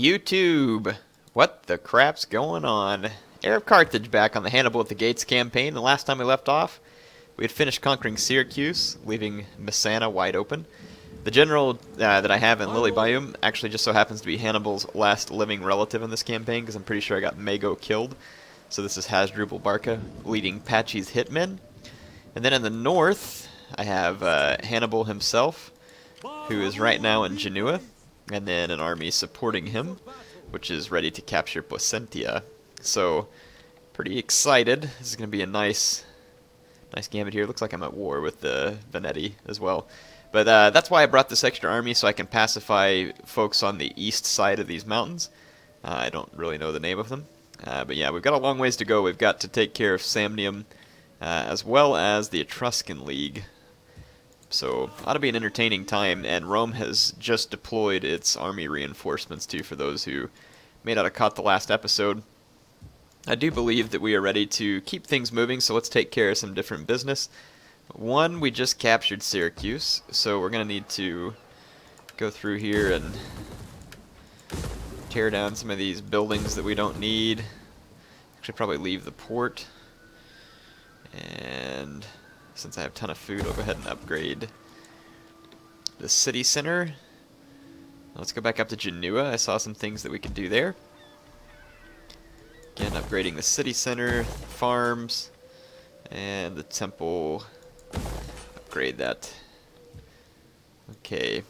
YouTube! What the crap's going on? HeirofCarthage back on the Hannibal at the Gates campaign. The last time we left off, we had finished conquering Syracuse, leaving Messana wide open. The general that I have in Lily Biome actually just so happens to be Hannibal's last living relative in this campaign, because I'm pretty sure I got Mago killed. So this is HatG Barca leading Patchy's hitmen. And then in the north, I have Hannibal himself, who is right now in Genoa, and then an army supporting him, which is ready to capture Placentia. So, pretty excited. This is going to be a nice gambit here. Looks like I'm at war with the Vanetti as well. But that's why I brought this extra army, so I can pacify folks on the east side of these mountains. I don't really know the name of them. But yeah, we've got a long ways to go. We've got to take care of Samnium, as well as the Etruscan League. So, ought to be an entertaining time, and Rome has just deployed its army reinforcements too, for those who may not have caught the last episode. I do believe that we are ready to keep things moving, so let's take care of some different business. One, we just captured Syracuse, so we're going to need to go through here and tear down some of these buildings that we don't need. Actually, probably leave the port. And since I have a ton of food, I'll go ahead and upgrade the city center. Let's go back up to Genoa. I saw some things that we could do there. Again, upgrading the city center, farms, and the temple. Upgrade that. Okay.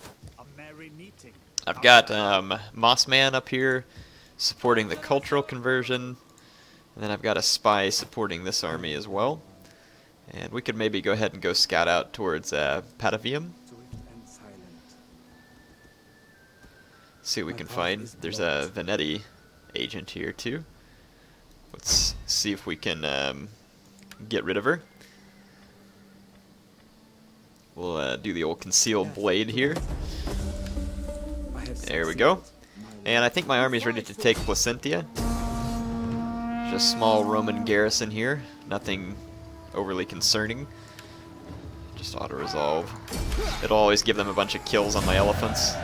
I've got Mossman up here supporting the cultural conversion. And then I've got a spy supporting this army as well. And we could maybe go ahead and go scout out towards Patavium. See what we can find. There's a Vanetti agent here too. Let's see if we can get rid of her. We'll do the old concealed blade here. There we go. And I think my army's ready to take Placentia. Just small Roman garrison here. Nothing overly concerning. Just auto-resolve. It'll always give them a bunch of kills on my elephants.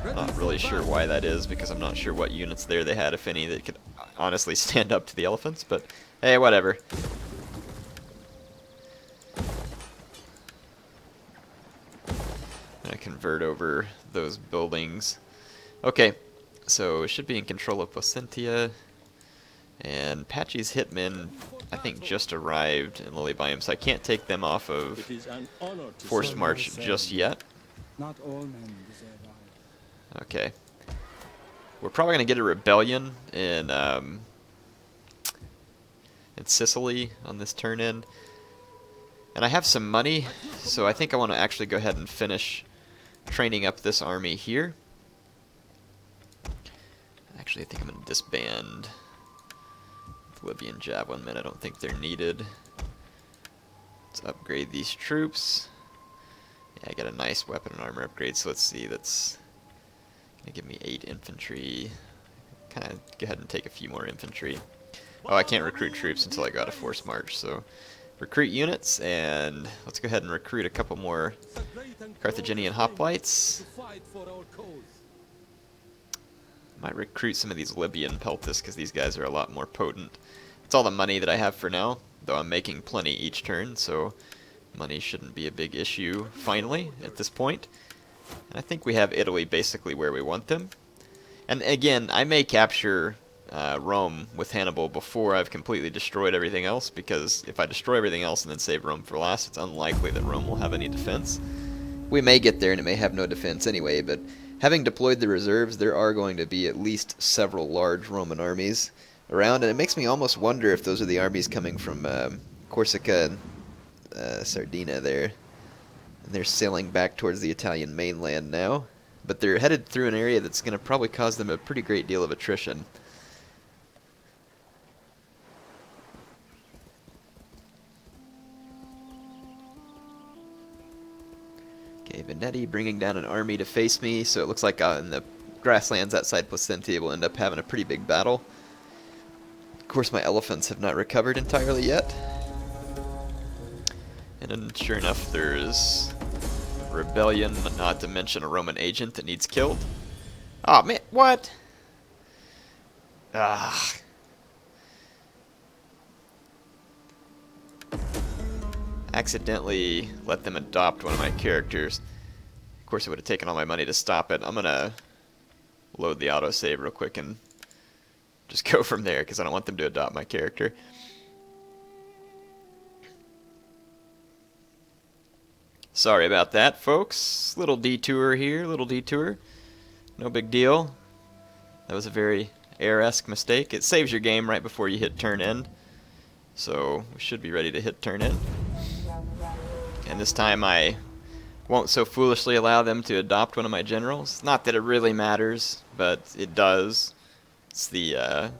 Not really sure why that is, because I'm not sure what units there they had, if any, that could honestly stand up to the elephants, but hey, whatever. I'm gonna convert over those buildings. Okay, so it should be in control of Placentia. And Patchy's hitmen, I think, just arrived in Lily Biome, so I can't take them off of forced march just yet. Okay. We're probably going to get a rebellion in Sicily on this turn-in. And I have some money, so I think I want to actually go ahead and finish training up this army here. Actually, I think I'm going to disband Libyan javelin men. I don't think they're needed. Let's upgrade these troops. Yeah, I got a nice weapon and armor upgrade, so let's see, that's gonna give me 8 infantry. Kind of go ahead and take a few more infantry. Oh, I can't recruit troops until I got a forced march, so recruit units, and let's go ahead and recruit a couple more Carthaginian hoplites. Might recruit some of these Libyan peltas, because these guys are a lot more potent. It's all the money that I have for now, though I'm making plenty each turn, so money shouldn't be a big issue finally at this point. And I think we have Italy basically where we want them. And again, I may capture Rome with Hannibal before I've completely destroyed everything else, because if I destroy everything else and then save Rome for last, it's unlikely that Rome will have any defense. We may get there and it may have no defense anyway, but having deployed the reserves, there are going to be at least several large Roman armies around, and it makes me almost wonder if those are the armies coming from Corsica and Sardinia there. And they're sailing back towards the Italian mainland now, but they're headed through an area that's going to probably cause them a pretty great deal of attrition. Okay, Venetti bringing down an army to face me, so it looks like in the grasslands outside Placentia we'll end up having a pretty big battle. Of course, my elephants have not recovered entirely yet. And then, sure enough, there's rebellion, not to mention a Roman agent that needs killed. Aw, man, what? Ah. Accidentally let them adopt one of my characters. Of course, it would have taken all my money to stop it. I'm gonna load the autosave real quick and just go from there, because I don't want them to adopt my character. Sorry about that, folks. Little detour here, little detour. No big deal. That was a very Air-esque mistake. It saves your game right before you hit turn end. So we should be ready to hit turn end. And this time I won't so foolishly allow them to adopt one of my generals. Not that it really matters, but it does. It's the,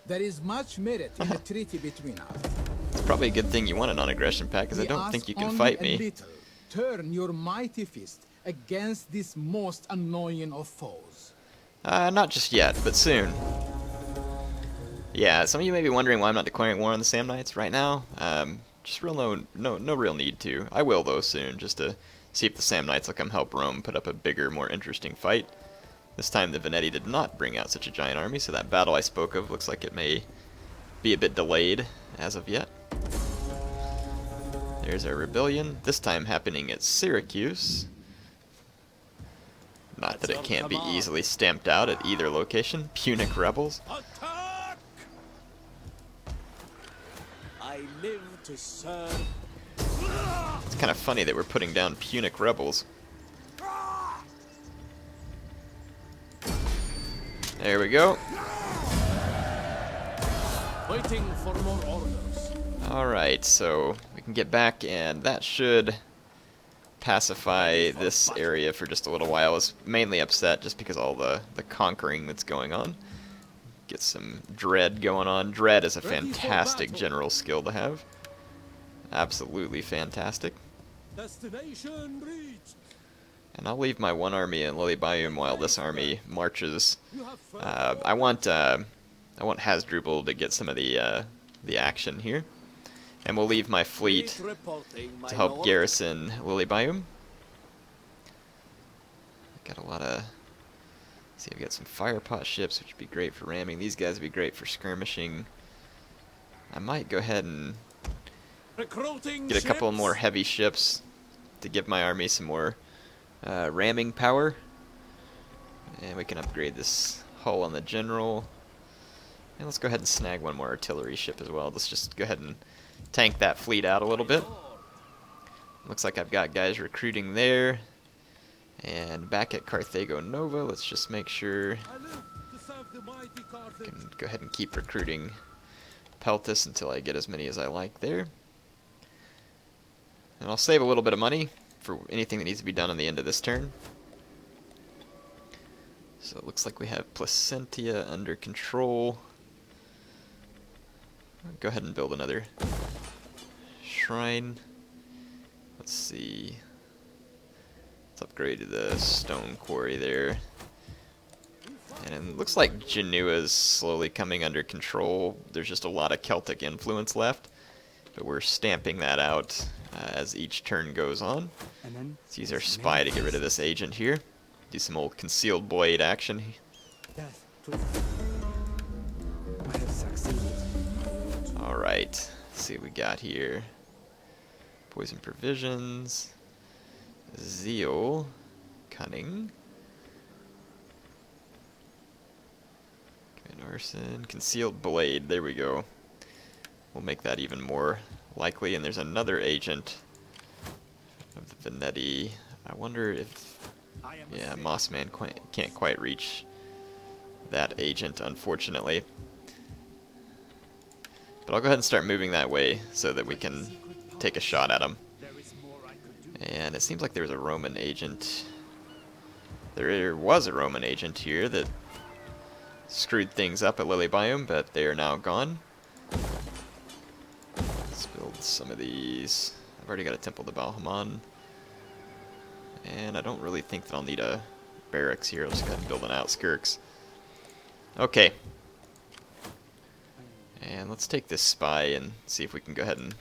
There is much merit in the treaty between us. It's probably a good thing you want a non-aggression pack, because I don't think you can fight me. Little. Turn your mighty fist against this most annoying of foes. Not just yet, but soon. Yeah, some of you may be wondering why I'm not declaring war on the Sam Knights right now. Just no real need to. I will, though, soon, just to see if the Sam Knights will come help Rome put up a bigger, more interesting fight. This time the Veneti did not bring out such a giant army, so that battle I spoke of looks like it may be a bit delayed as of yet. There's our rebellion, this time happening at Syracuse. Not that it can't be easily stamped out at either location. Punic rebels. Attack! I live to serve. It's kind of funny that we're putting down Punic rebels. There we go. Waiting for more orders. Alright, so we can get back, and that should pacify this area for just a little while. I was mainly upset just because of all the conquering that's going on. Get some dread going on. Dread is a fantastic general skill to have. Absolutely fantastic. Destination reached. And I'll leave my one army in Lilybaeum while this army marches. I want Hasdrubal to get some of the action here. And we'll leave my fleet to help garrison Lilybaeum. Got a lot of... see, I've got some firepot ships, which would be great for ramming. These guys would be great for skirmishing. I might go ahead and get a couple more heavy ships to give my army some more ramming power. And we can upgrade this hull on the general. And let's go ahead and snag one more artillery ship as well. Let's just go ahead and tank that fleet out a little bit. Looks like I've got guys recruiting there. And back at Carthago Nova, let's just make sure I can go ahead and keep recruiting Peltis until I get as many as I like there. And I'll save a little bit of money for anything that needs to be done on the end of this turn. So it looks like we have Placentia under control. I'll go ahead and build another shrine. Let's see. Let's upgrade to the stone quarry there. And it looks like Genua's slowly coming under control. There's just a lot of Celtic influence left, but we're stamping that out as each turn goes on. Let's use our spy to get rid of this agent here. Do some old concealed blade action. Alright, let's see what we got here. Poison provisions, zeal, cunning, command arson, concealed blade, there we go. We'll make that even more likely, and there's another agent of the Vanetti. I wonder if... yeah, Mossman can't quite reach that agent, unfortunately. But I'll go ahead and start moving that way so that we can take a shot at him. And it seems like there was a Roman agent. There was a Roman agent here that screwed things up at Lilybaeum, but they are now gone. Let's build some of these. I've already got a Temple to Balhaman. And I don't really think that I'll need a barracks here. I'll just go ahead and build an outskirts. Okay. And let's take this spy and see if we can go ahead and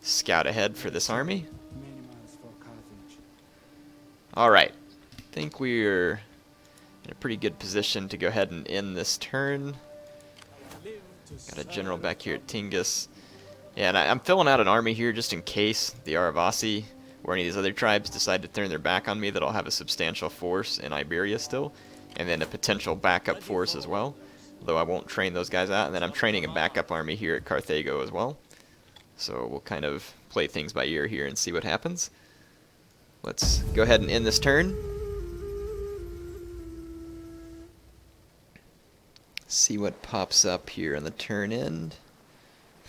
scout ahead for this army. Alright. I think we're in a pretty good position to go ahead and end this turn. Live to Got a general back here at Tingis. Yeah, and I'm filling out an army here just in case the Aravasi or any of these other tribes decide to turn their back on me, that I'll have a substantial force in Iberia still, and then a potential backup force as well, though I won't train those guys out. And then I'm training a backup army here at Carthago as well. So we'll kind of play things by ear here and see what happens. Let's go ahead and end this turn. See what pops up here on the turn end.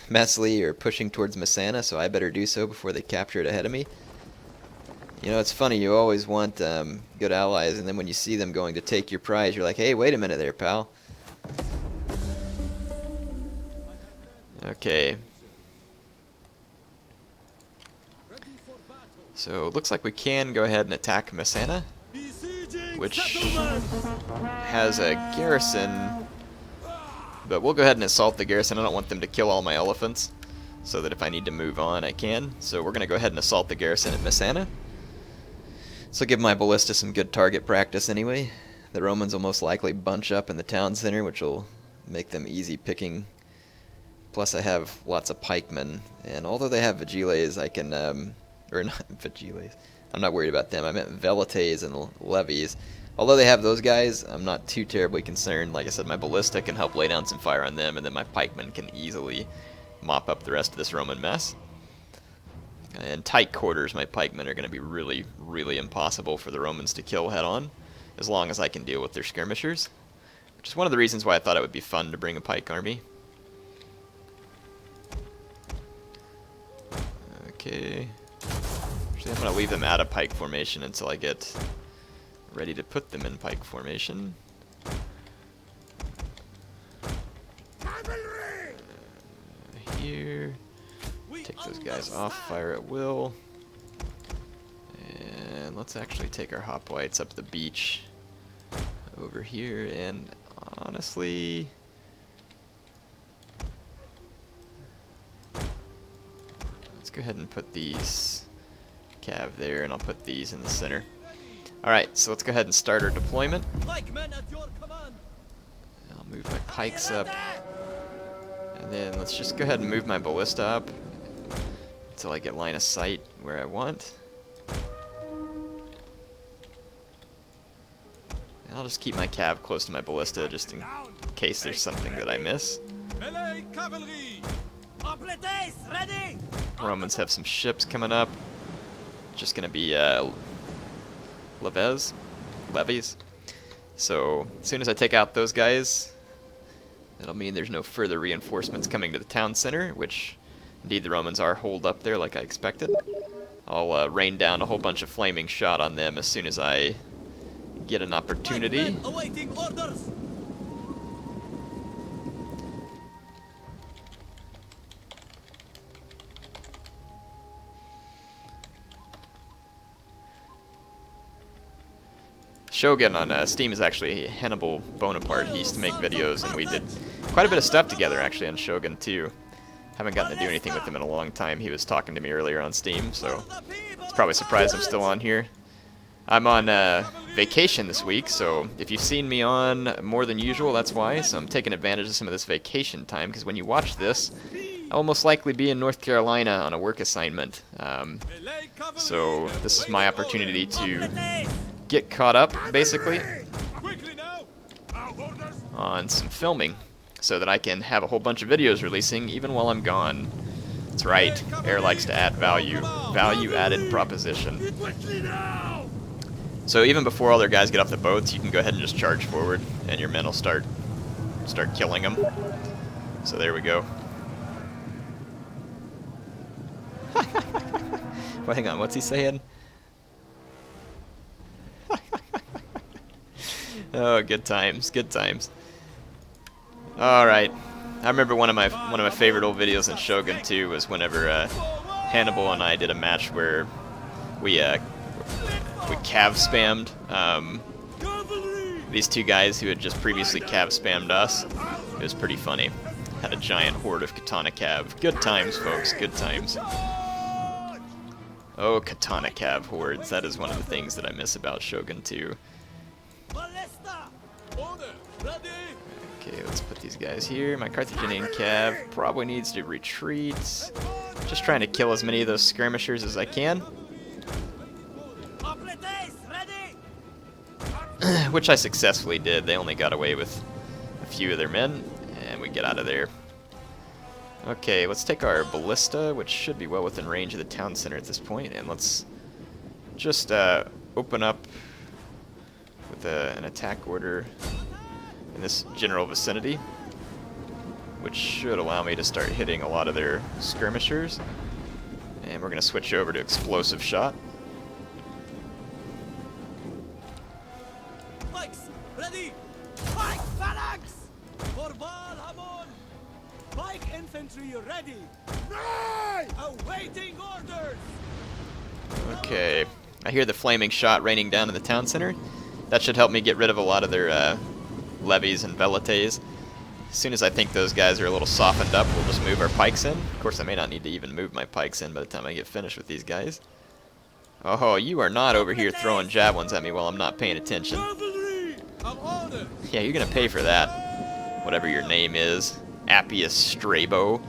Messily are pushing towards Messana, so I better do so before they capture it ahead of me. You know, it's funny, you always want good allies, and then when you see them going to take your prize, you're like, hey, wait a minute there, pal. Okay. So it looks like we can go ahead and attack Messana, which has a garrison, but we'll go ahead and assault the garrison. I don't want them to kill all my elephants, so that if I need to move on, I can. So we're going to go ahead and assault the garrison at Messana. So give my ballista some good target practice anyway. The Romans will most likely bunch up in the town center, which will make them easy picking. Plus I have lots of pikemen, and although they have vigiles, I can, or not vigiles, I'm not worried about them. I meant velites and levies. Although they have those guys, I'm not too terribly concerned. Like I said, my ballista can help lay down some fire on them, and then my pikemen can easily mop up the rest of this Roman mess. In tight quarters, my pikemen are going to be really, really impossible for the Romans to kill head-on, as long as I can deal with their skirmishers. Which is one of the reasons why I thought it would be fun to bring a pike army. Okay. Actually, I'm going to leave them out of pike formation until I get ready to put them in pike formation. Here. Take those guys off, fire at will. And let's actually take our hoplites up the beach over here, and honestly, let's go ahead and put these cav there, and I'll put these in the center. Alright, so let's go ahead and start our deployment. I'll move my pikes up, and then let's just go ahead and move my ballista up until I get line of sight where I want. And I'll just keep my cav close to my ballista just in case there's something that I miss. Romans have some ships coming up. Just gonna be levies. So as soon as I take out those guys, that'll mean there's no further reinforcements coming to the town center, which indeed the Romans are holed up there like I expected. I'll rain down a whole bunch of flaming shot on them as soon as I get an opportunity. Awaiting orders. Shogun on Steam is actually Hannibal Bonaparte. He used to make videos, and we did quite a bit of stuff together actually on Shogun too. Haven't gotten to do anything with him in a long time. He was talking to me earlier on Steam, so it's probably surprised I'm still on here. I'm on vacation this week, so if you've seen me on more than usual, that's why. So I'm taking advantage of some of this vacation time, because when you watch this, I'll most likely be in North Carolina on a work assignment. So this is my opportunity to get caught up, basically, on some filming, so that I can have a whole bunch of videos releasing even while I'm gone. That's right, Air likes to add value. Value-added proposition. So even before all their guys get off the boats, you can go ahead and just charge forward, and your men will start killing them. So there we go. Well, hang on, what's he saying? Oh, good times, good times. All right, I remember one of my favorite old videos in Shogun 2 was whenever Hannibal and I did a match where we cav spammed these two guys who had just previously cav spammed us. It was pretty funny. Had a giant horde of katana cav. Good times, folks. Good times. Oh, katana cav hordes. That is one of the things that I miss about Shogun 2. Order. Ready. Okay, let's put these guys here. My Carthaginian cav probably needs to retreat. Just trying to kill as many of those skirmishers as I can. Which I successfully did. They only got away with a few of their men, and we get out of there. Okay, let's take our ballista, which should be well within range of the town center at this point, and let's just open up with an attack order in this general vicinity, which should allow me to start hitting a lot of their skirmishers. And we're going to switch over to explosive shot. Pikes. Ready. Pike phalanx. Korval Hamon. Pike infantry ready. Awaiting orders. Okay, I hear the flaming shot raining down in the town center. That should help me get rid of a lot of their levies and velites. As soon as I think those guys are a little softened up, we'll just move our pikes in. Of course, I may not need to even move my pikes in by the time I get finished with these guys. Oh, you are not over here throwing javelins at me while I'm not paying attention. Cavalry. Of order. Yeah, you're gonna pay for that. Whatever your name is. Appius Strabo.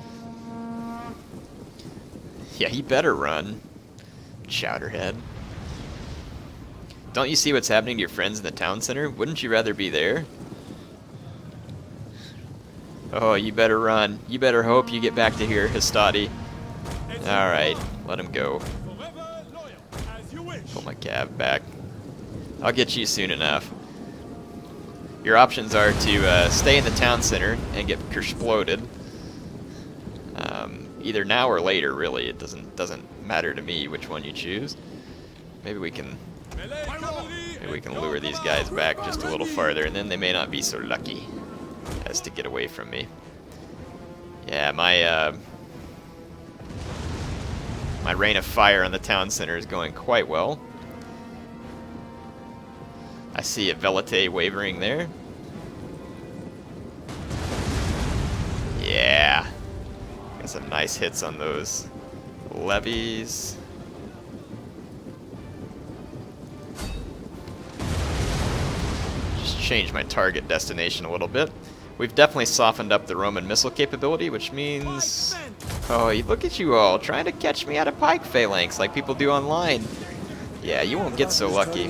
Yeah, he better run. Chowderhead. Don't you see what's happening to your friends in the town center? Wouldn't you rather be there? Oh, you better run. You better hope you get back to here, Hastati. Alright, let him go. Forever loyal. As you wish. Pull my cab back. I'll get you soon enough. Your options are to stay in the town center and get exploded. Either now or later, really. It doesn't matter to me which one you choose. Maybe we can lure these guys back just a little farther, and then they may not be so lucky as to get away from me. Yeah, my rain of fire on the town center is going quite well. I see a Velite wavering there. Yeah. Got some nice hits on those levies. Just change my target destination a little bit. We've definitely softened up the Roman missile capability, which means... Oh, look at you all, trying to catch me out of pike phalanx like people do online. Yeah, you won't get so lucky.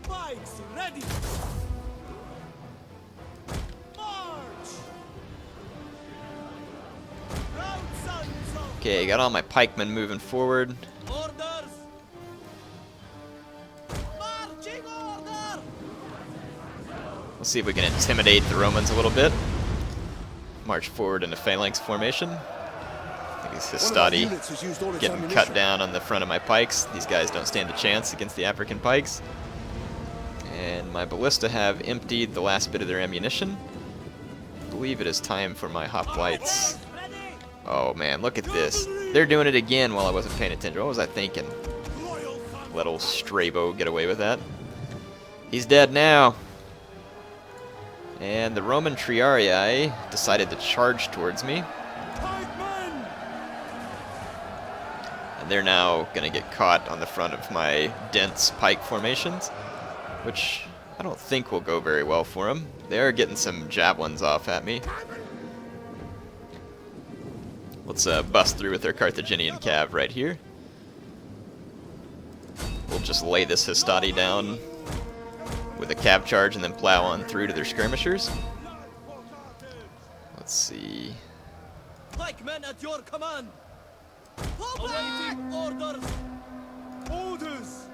Pikes ready. March. Proud sons of Okay, got all my pikemen moving forward. orders. Marching order. We'll see if we can intimidate the Romans a little bit. March forward into phalanx formation. I think it's Hastati getting cut down on the front of my pikes. These guys don't stand a chance against the African pikes. And my ballista have emptied the last bit of their ammunition. I believe it is time for my hoplites. Ready. Oh man, look at this. They're doing it again while I wasn't paying attention. What was I thinking? Loyal son. Let old Strabo get away with that. He's dead now. And the Roman Triarii decided to charge towards me. Pikemen. And they're now going to get caught on the front of my dense pike formations, which I don't think will go very well for them. They are getting some javelins off at me. Let's bust through with their Carthaginian cav right here. We'll just lay this Hastati down with a cav charge and then plow on through to their skirmishers. Let's see. Pikemen at your command. Awaiting orders. Orders.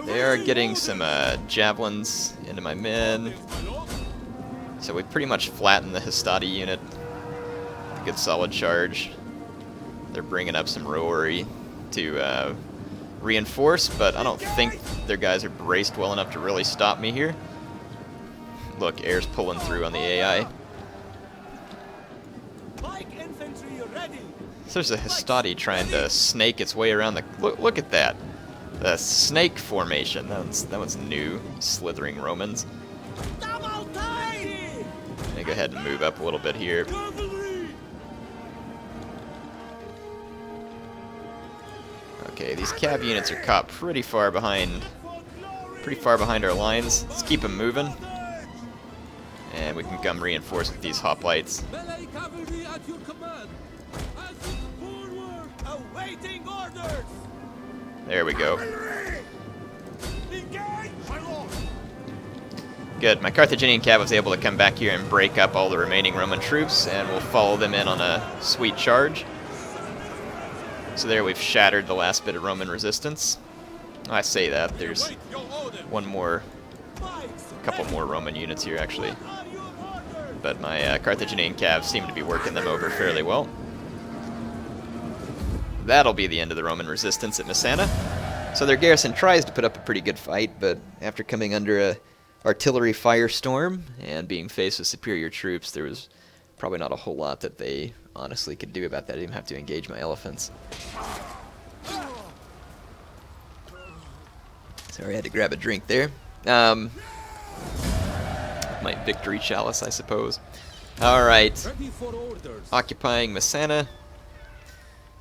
They are getting some javelins into my men. So we pretty much flattened the Hastati unit. A good solid charge. They're bringing up some rowary to reinforce, but I don't think their guys are braced well enough to really stop me here. Look, air's pulling through on the AI. Pike infantry ready. So there's a Hastati trying to snake its way around the... Look at that. The snake formation. That one's new. Slithering Romans. Double time. Let me go ahead and move up a little bit here. Cavalry. Okay, these cav units are caught pretty far behind pretty far behind our lines. Let's keep them moving. And we can come reinforce with these hoplites. Melee cavalry at your command. Forward. Awaiting orders. There we go. Engage. My lord. Good. My Carthaginian cav was able to come back here and break up all the remaining Roman troops, and we'll follow them in on a sweet charge. So there we've shattered the last bit of Roman resistance. I say that, there's a couple more Roman units here actually. But my Carthaginian calves seem to be working them over fairly well. That'll be the end of the Roman resistance at Messana. So their garrison tries to put up a pretty good fight, but after coming under a artillery firestorm and being faced with superior troops, there was probably not a whole lot that they honestly could do about that. I didn't even have to engage my elephants. Sorry, I had to grab a drink there. My victory chalice, I suppose. Alright. Occupying Messana.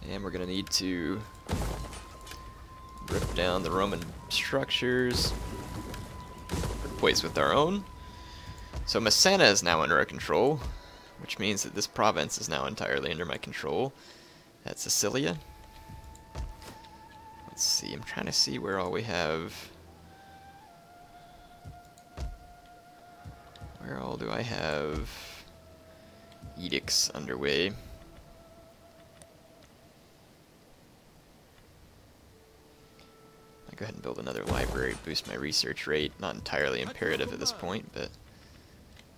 And we're going to need to rip down the Roman structures. Replace with our own. So Messana is now under our control, which means that this province is now entirely under my control. That's Sicily. Let's see, I'm trying to see where all we have. Where all do I have edicts underway? I'll go ahead and build another library, boost my research rate. Not entirely imperative at this point, but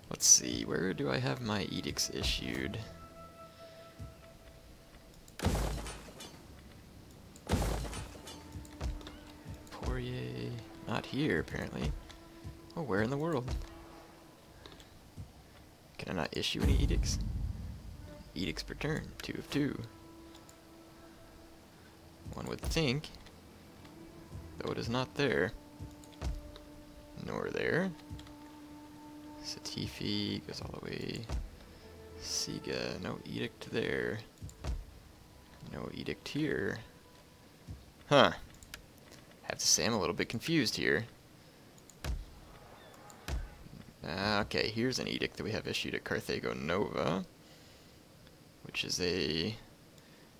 let's see, where do I have my edicts issued? Poirier, not here apparently. Oh, where in the world? Can I not issue any edicts? Edicts per turn, 2 of 2. One would think, though it is not there, nor there. Satifi goes all the way. Siga, no edict there. No edict here. Huh. Have to say I'm a little bit confused here. Okay, here's an edict that we have issued at Carthago Nova, which is a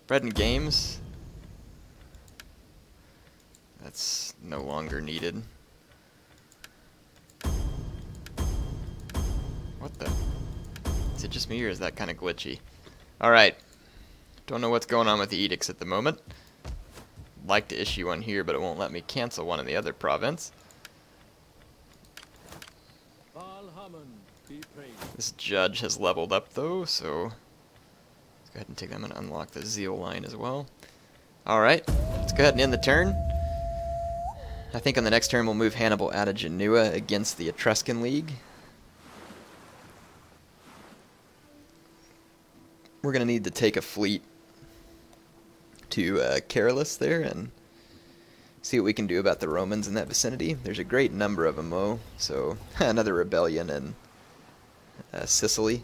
bread and games. That's no longer needed. What the? Is it just me or is that kind of glitchy? Alright. Don't know what's going on with the edicts at the moment. Like to issue one here, but it won't let me cancel one in the other province. This judge has leveled up though, so let's go ahead and take them and unlock the zeal line as well. Alright, let's go ahead and end the turn. I think on the next turn we'll move Hannibal out of Genua against the Etruscan League. We're going to need to take a fleet to Carolus there and see what we can do about the Romans in that vicinity. There's a great number of them though, so another rebellion in Sicily,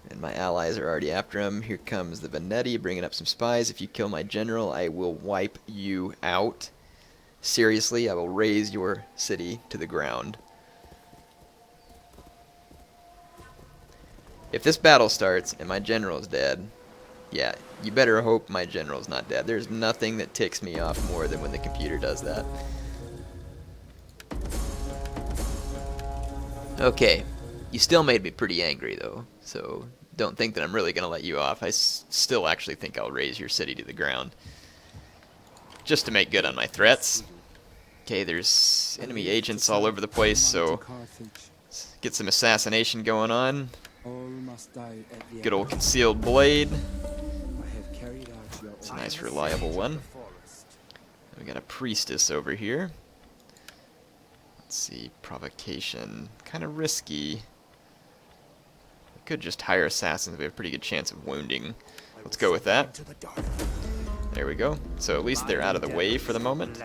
and my allies are already after him. Here comes the Vanetti bringing up some spies. If you kill my general, I will wipe you out. Seriously, I will raze your city to the ground. If this battle starts and my general is dead, yeah, you better hope my general's not dead. There's nothing that ticks me off more than when the computer does that. Okay, you still made me pretty angry though, so don't think that I'm really going to let you off. I still actually think I'll raze your city to the ground, just to make good on my threats. Okay, there's enemy agents all over the place, so let's get some assassination going on. Good old concealed blade. It's a nice reliable one. We got a priestess over here. Let's see, provocation, kind of risky. We could just hire assassins. We have a pretty good chance of wounding. Let's go with that. There we go. So at least they're out of the way for the moment.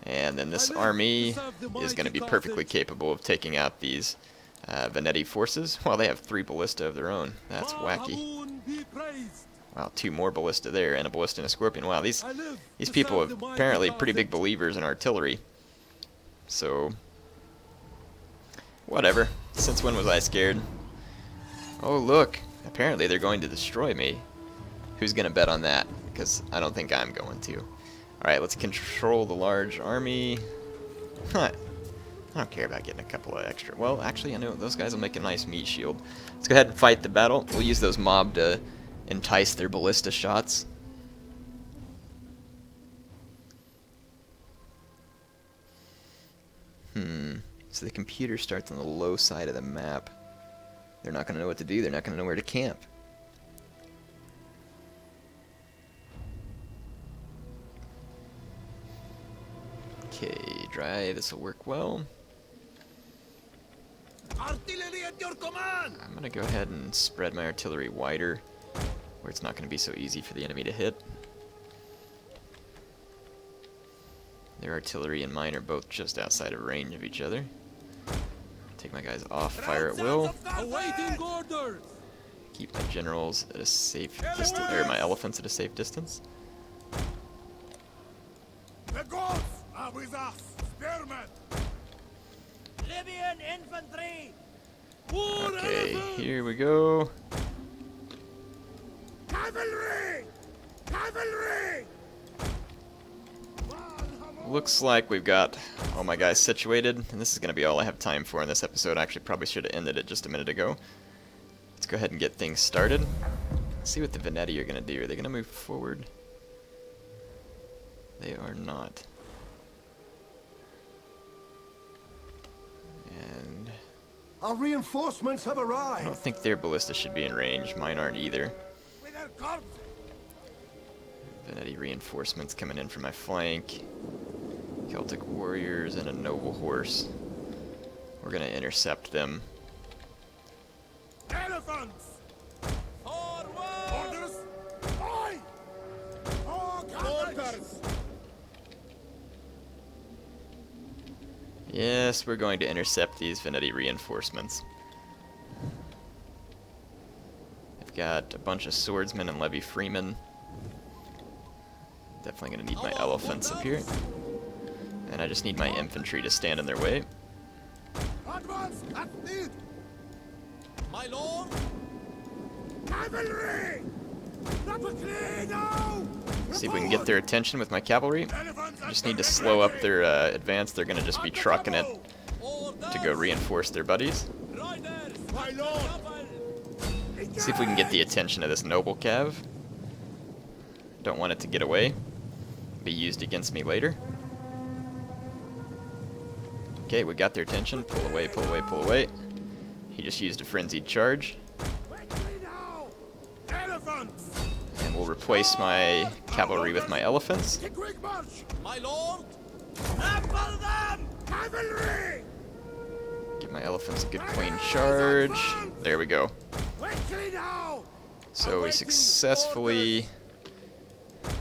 And then this army is going to be perfectly capable of taking out these Venetti forces. Well, they have 3 ballista of their own. That's wacky. Wow, 2 more ballista there, and a ballista and a scorpion. Wow, these people are apparently pretty big believers in artillery. So, whatever. Since when was I scared? Oh, look. Apparently they're going to destroy me. Who's going to bet on that? Because I don't think I'm going to. Alright, let's control the large army. Huh. I don't care about getting a couple of extra. Well, actually, I know those guys will make a nice meat shield. Let's go ahead and fight the battle. We'll use those mob to entice their ballista shots. So the computer starts on the low side of the map. They're not going to know what to do. They're not going to know where to camp. Okay, dry. This will work well. Artillery at your command! I'm going to go ahead and spread my artillery wider, where it's not going to be so easy for the enemy to hit. Their artillery and mine are both just outside of range of each other. Take my guys off fire at will. Awaiting orders! Keep my generals at a safe distance, or my elephants at a safe distance. The gods are with us! Spearmen! Libyan infantry! War Okay, elephant! here we go. Cavalry! Cavalry! Looks like we've got all my guys situated, and this is going to be all I have time for in this episode. I actually probably should have ended it just a minute ago. Let's go ahead and get things started. Let's see what the Vanetti are going to do. Are they going to move forward? They are not. And Our reinforcements have I arrived. don't think their ballista should be in range. Mine aren't either. With their corpses! Venetti reinforcements coming in from my flank. Celtic warriors and a noble horse. We're going to intercept them. Elephants! Forward! Orders! Aye! Orders! Yes, we're going to intercept these Venetti reinforcements. I've got a bunch of swordsmen and levy freemen. Definitely going to need my elephants up here. And I just need my infantry to stand in their way. Advance at need! My lord! Cavalry! Rapidly now! See if we can get their attention with my cavalry. I just need to slow up their advance. They're going to just be trucking it to go reinforce their buddies. Riders! My lord! See if we can get the attention of this noble cav. Don't want it to get away. Be used against me later. Okay, we got their attention. Pull away, pull away, pull away. He just used a frenzied charge. Quickly now! Elephants! And we'll replace my cavalry with my elephants. Take quick march! My lord! Trample them! Cavalry! Give my elephants a good clean charge. There we go. Quickly now! So we successfully...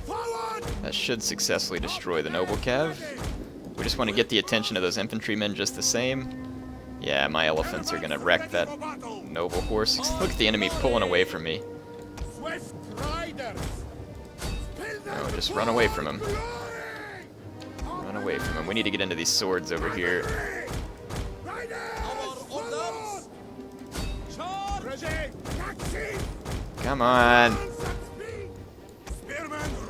Forward! That should successfully destroy the noble cav. We just want to get the attention of those infantrymen just the same. Yeah, my elephants are going to wreck that noble horse. Look at the enemy pulling away from me. Swift riders! No, just run away from him. Run away from him. We need to get into these swords over here. Come on.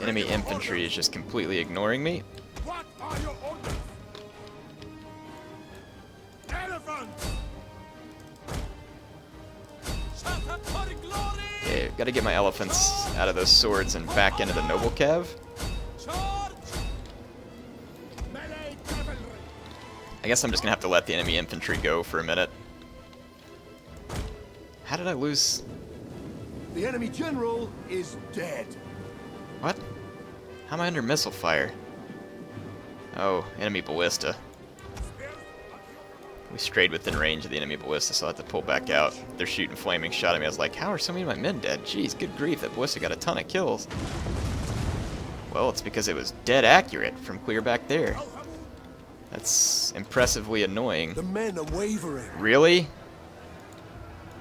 Enemy infantry is just completely ignoring me. What are your orders? Elephants! Okay, gotta get my elephants out of those swords and back into the noble cav. Melee cavalry! I guess I'm just gonna have to let the enemy infantry go for a minute. How did I lose? The enemy general is dead. What? How am I under missile fire? Oh, enemy ballista. We strayed within range of the enemy ballista, so I had to pull back out. They're shooting flaming shot at me. I was like, how are so many of my men dead? Jeez, good grief, that ballista got a ton of kills. Well, it's because it was dead accurate from clear back there. That's impressively annoying. The men are wavering. Really?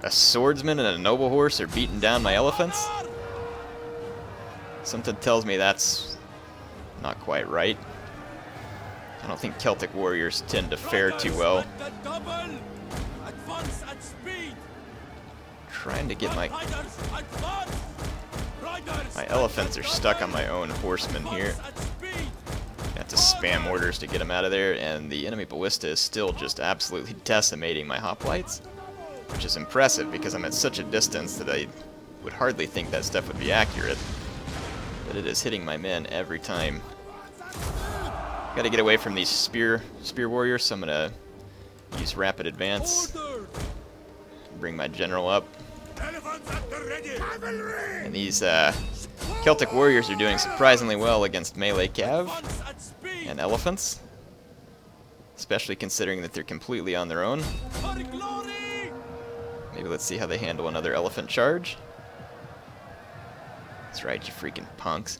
A swordsman and a noble horse are beating down my elephants? Something tells me that's not quite right. I don't think Celtic warriors tend to fare too well. Trying to get my elephants are stuck on my own horsemen here. Got to spam orders to get them out of there, and the enemy ballista is still just absolutely decimating my hoplites, which is impressive because I'm at such a distance that I would hardly think that stuff would be accurate. But it is hitting my men every time. Got to get away from these spear warriors, so I'm gonna use rapid advance. Bring my general up. And these Celtic warriors are doing surprisingly well against melee cav and elephants, especially considering that they're completely on their own. Maybe let's see how they handle another elephant charge. That's right, you freaking punks.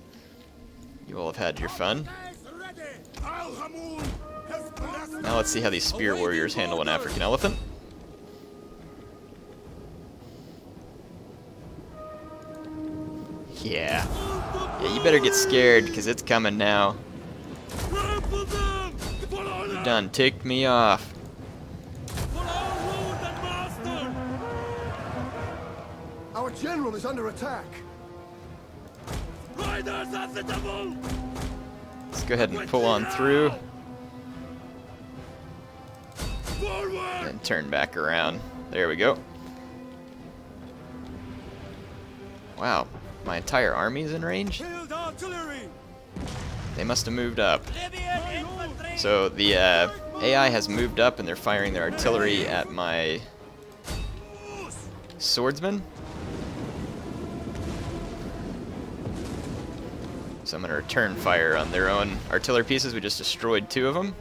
You all have had your fun. Now let's see how these spear warriors handle an African elephant. Yeah. Yeah, you better get scared, because it's coming now. You done ticked me off. Our general is under attack. Riders of the devil! Let's go ahead and pull on through. Forward! And turn back around. There we go. Wow, my entire army's in range? Field artillery! They must have moved up. Libyan infantry! So the AI has moved up and they're firing their artillery at my swordsmen. So I'm going to return fire on their own artillery pieces. We just destroyed 2 of them.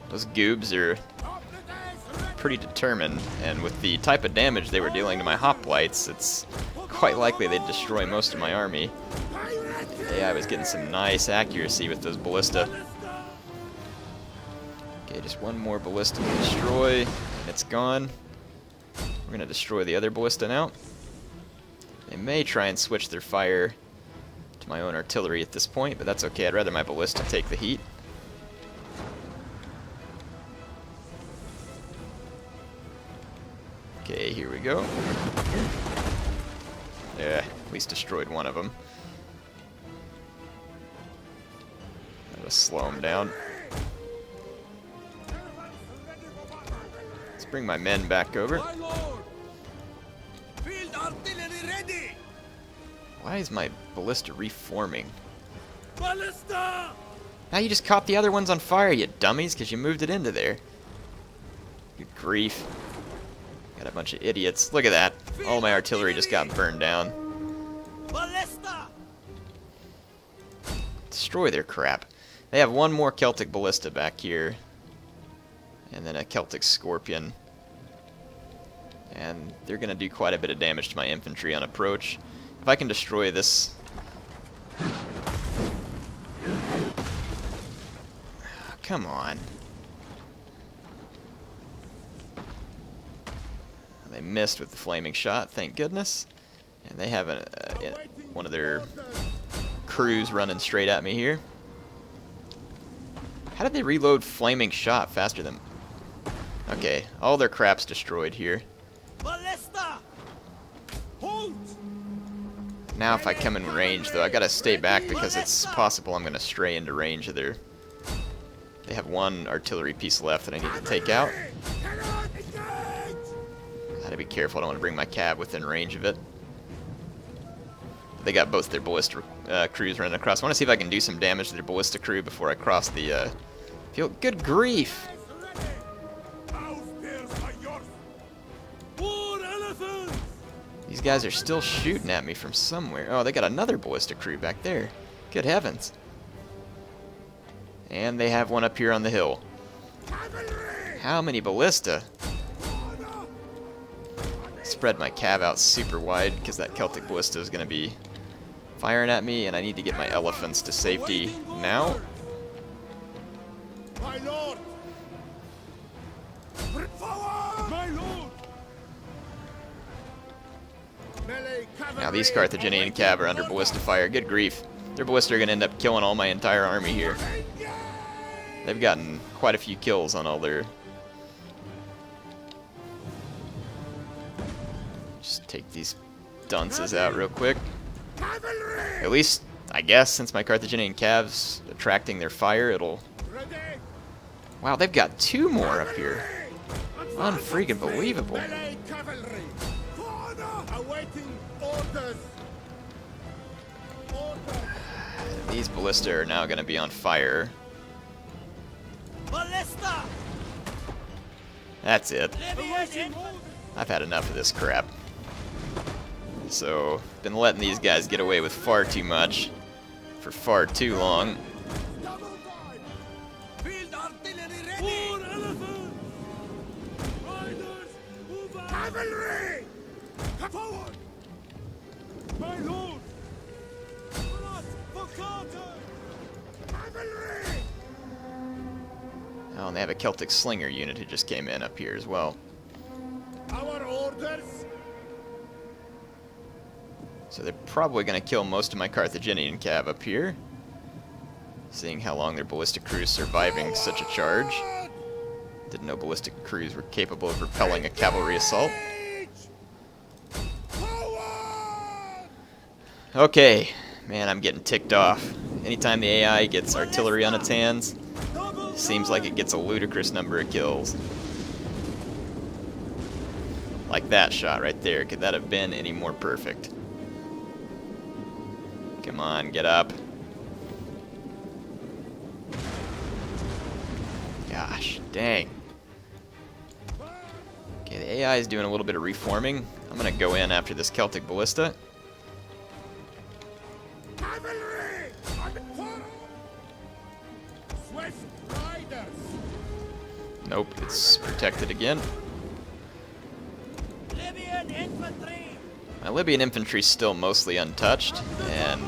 Those goobs are pretty determined, and with the type of damage they were dealing to my hoplites, it's quite likely they'd destroy most of my army. The AI was getting some nice accuracy with those ballista. Okay, just one more ballista to destroy, and it's gone. We're going to destroy the other ballista now. They may try and switch their fire to my own artillery at this point, but that's okay. I'd rather my ballista take the heat. Okay, here we go. Yeah, at least destroyed one of them. That'll slow him down. Let's bring my men back over. My lord! Field artillery ready! Why is my ballista reforming? Ballista! Now you just caught the other ones on fire, you dummies, because you moved it into there. Good grief. Got a bunch of idiots. Look at that. All my artillery just got burned down. Ballista! Destroy their crap. They have one more Celtic ballista back here. And then a Celtic scorpion. And they're going to do quite a bit of damage to my infantry on approach. If I can destroy this... Come on. They missed with the flaming shot, thank goodness. And they have one of their crews running straight at me here. How did they reload flaming shot faster than... Okay, all their crap's destroyed here. Ballista! Halt! Now if I come in range, though, I gotta stay back because it's possible I'm gonna stray into range of their... They have one artillery piece left that I need to take out. Gotta be careful, I don't want to bring my cab within range of it. They got both their ballista crews running across. I want to see if I can do some damage to their ballista crew before I cross the field. Good grief! These guys are still shooting at me from somewhere. Oh, they got another ballista crew back there. Good heavens. And they have one up here on the hill. How many ballista? Spread my cav out super wide because that Celtic ballista is going to be firing at me, and I need to get my elephants to safety now. My lord! Forward! My lord! Now these Carthaginian cav are under ballista fire. Good grief. Their ballista are going to end up killing all my entire army here. they've gotten quite a few kills on all their... Just take these dunces out real quick. At least, I guess, since my Carthaginian Cavs attracting their fire, it'll... Wow, they've got 2 more up here. Unfreaking believable. These ballista are now going to be on fire. That's it. I've had enough of this crap. So, been letting these guys get away with far too much for far too long. Cavalry! Come forward! My lord! For Carthage! Cavalry! Oh, and they have a Celtic slinger unit who just came in up here as well. Our orders! So they're probably going to kill most of my Carthaginian cav up here, seeing how long their ballistic crews surviving such a charge. Didn't know ballistic crews were capable of repelling a cavalry assault. Okay, man, I'm getting ticked off. Anytime the AI gets artillery on its hands, it seems like it gets a ludicrous number of kills. Like that shot right there. Could that have been any more perfect? Come on, get up. Gosh, dang. Okay, the AI is doing a little bit of reforming. I'm going to go in after this Celtic ballista. Cavalry! Swift riders! Nope, it's protected again. Libyan infantry! My Libyan infantry's still mostly untouched, and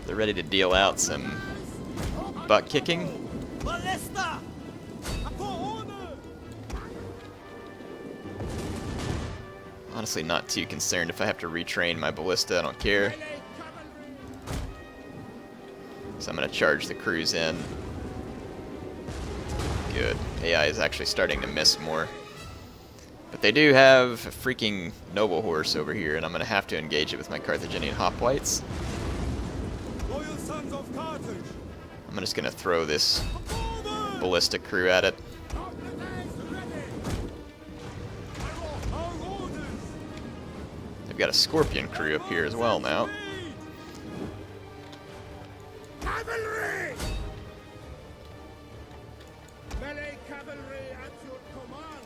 they're ready to deal out some butt kicking. Ballista! For honor! Honestly, not too concerned. If I have to retrain my ballista, I don't care. So I'm going to charge the crews in. Good. AI is actually starting to miss more. But they do have a freaking noble horse over here, and I'm going to have to engage it with my Carthaginian hoplites. Loyal sons of Carthage! I'm just going to throw this ballistic crew at it. They've got a scorpion crew up here as well now. Cavalry! Melee cavalry at your command!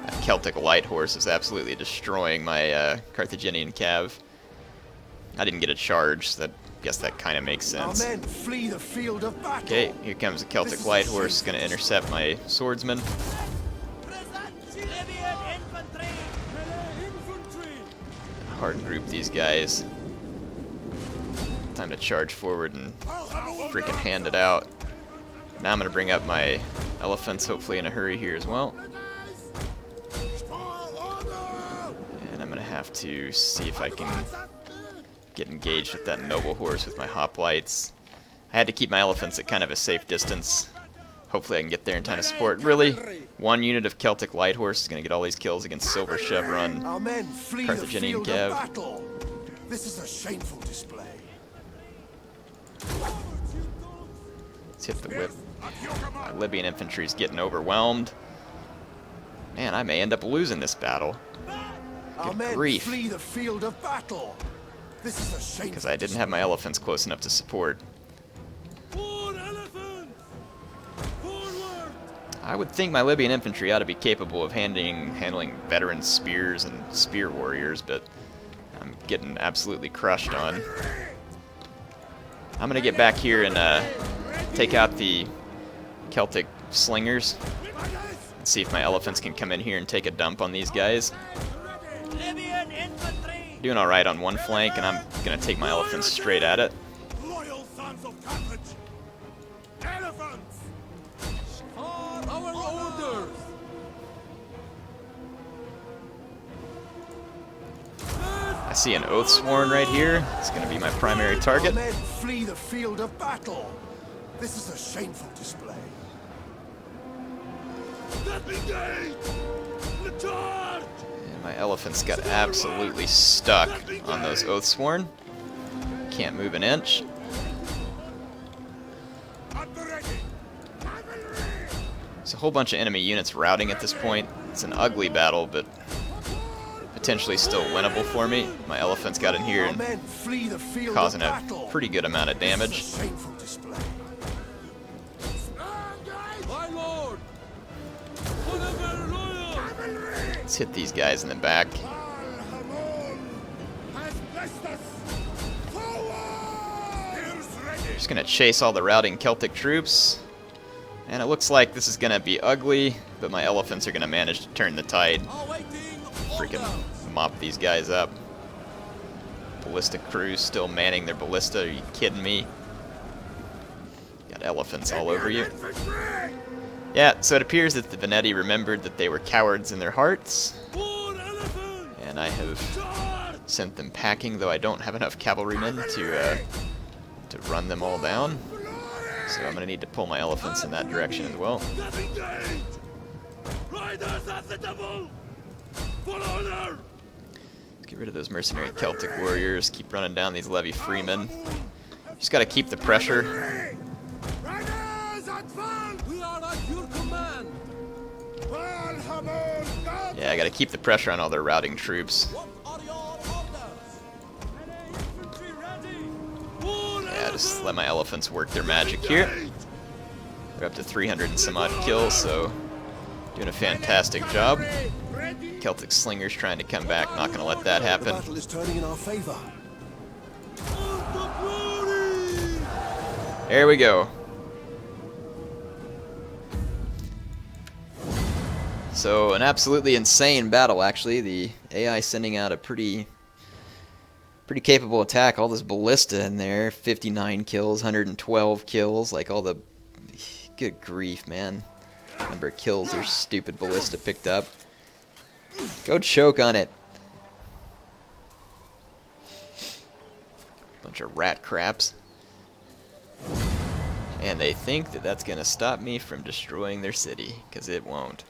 That Celtic light horse is absolutely destroying my Carthaginian cav. I didn't get a charge, so I guess that kind of makes Our sense. men flee the field of battle. Okay, here comes a Celtic light horse, going to intercept my swordsman. Libyan infantry! Melee infantry! Hard group these guys. Time to charge forward and freaking hand it out. Now I'm going to bring up my elephants, hopefully in a hurry here as well. And I'm going to have to see if I can get engaged with that noble horse with my hoplites. I had to keep my elephants at kind of a safe distance. Hopefully I can get there in time to support. Really, one unit of Celtic light horse is going to get all these kills against Silver Chevron. Our men flee Carthaginian the field cav. of battle. This is a shameful display. Let's hit the whip. My Libyan infantry's getting overwhelmed. Man, I may end up losing this battle. Our men grief. flee the field of battle. This is a shameful Because I didn't have my elephants close enough to support. Four elephants! Forward! I would think my Libyan infantry ought to be capable of handling veteran spears and spear warriors, but I'm getting absolutely crushed on. I'm going to get back here and take out the Celtic slingers and see if my elephants can come in here and take a dump on these guys. Libyan infantry! Doing alright on one flank, and I'm going to take my elephants straight at it. Loyal sons of Carthage! Elephants! For our orders! I see an Oath Sworn right here. It's going to be my primary target. Our men flee the field of battle. This is a shameful display. Let me gate! The charge! And my elephants got absolutely stuck on those Oathsworn. Can't move an inch. At the ready! Cavalry! There's a whole bunch of enemy units routing at this point. It's an ugly battle, but potentially still winnable for me. My elephants got in here Our and men flee the field causing of a battle. pretty good amount of damage. This is a shameful display. My lord! Whatever loyal! Cavalry! Let's hit these guys in the back. Has blessed us! Forward! Spears ready! Just gonna chase all the routing Celtic troops. And it looks like this is gonna be ugly, but my elephants are gonna manage to turn the tide. Awaiting Freaking orders! mop these guys up. Ballista crews still manning their ballista. Are you kidding me? Got elephants all over you. Infantry! Yeah, so it appears that the Vanetti remembered that they were cowards in their hearts, More elephants! and I have Charge! sent them packing, though I don't have enough cavalrymen to run them all down. So I'm gonna need to pull my elephants in that direction as well. Nothing gate! Riders at the double! For honor! Get rid of those mercenary Celtic warriors. Keep running down these levy freemen. Just gotta keep the pressure. Riders advance! We are at your command! Valhamon, God! Yeah, I gotta keep the pressure on all their routing troops. What are your orders? Any infantry ready? More Yeah, just elephants! let my elephants work their magic here. They're up to 300 and some odd kills, so doing a fantastic job. Ready? Celtic slingers trying to come back, not gonna let that The happen. battle is turning in our favor. For the glory! There we go. So an absolutely insane battle, actually. The AI sending out a pretty capable attack. All this ballista in there, 59 kills, 112 kills, like all the... Good grief, man. Number of kills their stupid ballista picked up. Go choke on it. Bunch of rat craps. And they think that that's going to stop me from destroying their city, because it won't.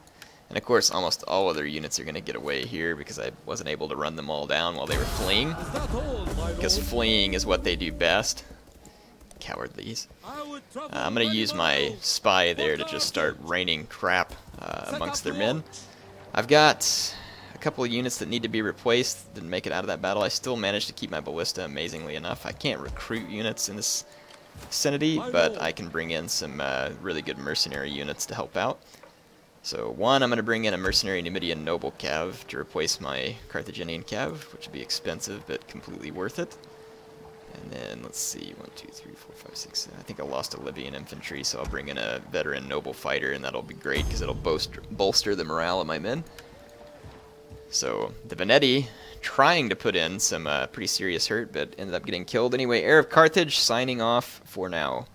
And of course, almost all other units are going to get away here because I wasn't able to run them all down while they were fleeing. Is that all, my Because lord? fleeing is what they do best. Cowardlies. I would travel I'm going to many use my miles. spy there to just start raining crap amongst their men. I've got a couple of units that need to be replaced. Didn't make it out of that battle. I still managed to keep my ballista, amazingly enough. I can't recruit units in this vicinity, but I can bring in some really good mercenary units to help out. So one, I'm going to bring in a mercenary Numidian noble cav to replace my Carthaginian cav, which would be expensive but completely worth it. And then, let's see, 1, 2, 3, 4, 5, 6, I think I lost a Libyan infantry, so I'll bring in a veteran noble fighter, and that'll be great, because it'll bolster the morale of my men. So, the Venetti, trying to put in some pretty serious hurt, but ended up getting killed. Anyway, HeirofCarthage signing off for now.